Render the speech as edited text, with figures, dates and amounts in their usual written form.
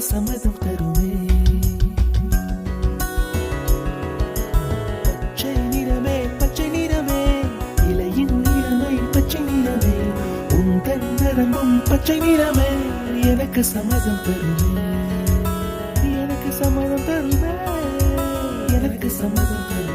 சம்மதம் தருமே. பச்சை நிறமே பச்சை நிறமே, இலையின் நிறமை பச்சை நிறமே, உந்தன் நரம்பும் பச்சை நிறமே, எனக்கு சம்மதம் தருமே, எனக்கு சம்மதம் தருமே, எனக்கு சம்மதம் தருமே.